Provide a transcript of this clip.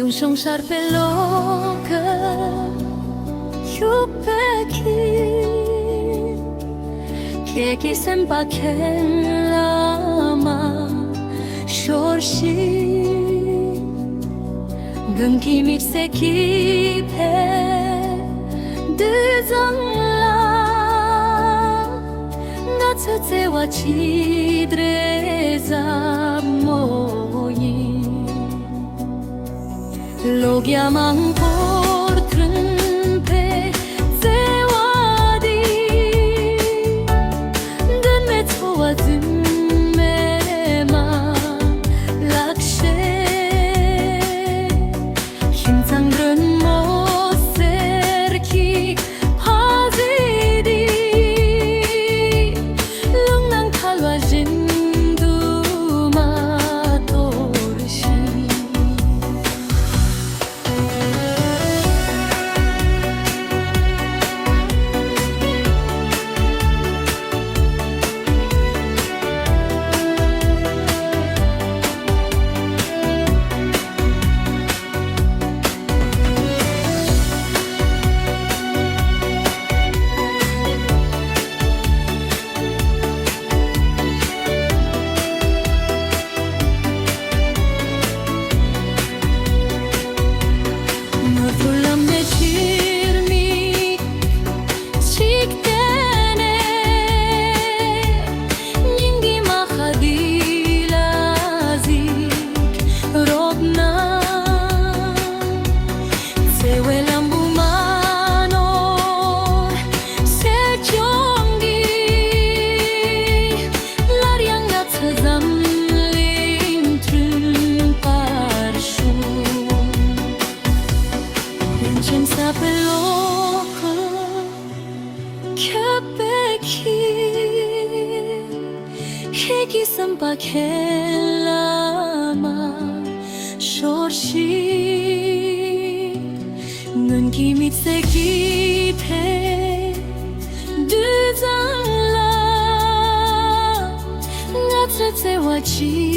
Yung songshar pe locă Iubeki Keki senpa kelama Shorshi Gânki mikseki pe Dızangla Natsetsewa chidreza moyi Logia mang portrân pe Zewadi Dân me toa zümme ma Lakshe Himtsang rön mo serki Pazidi Lung nang kalwa jindu ma torshi Senza peloco Köpeki Heki sampa kelama Shorshi Ngunki mitseki pe Duzangla Natsetsewa chi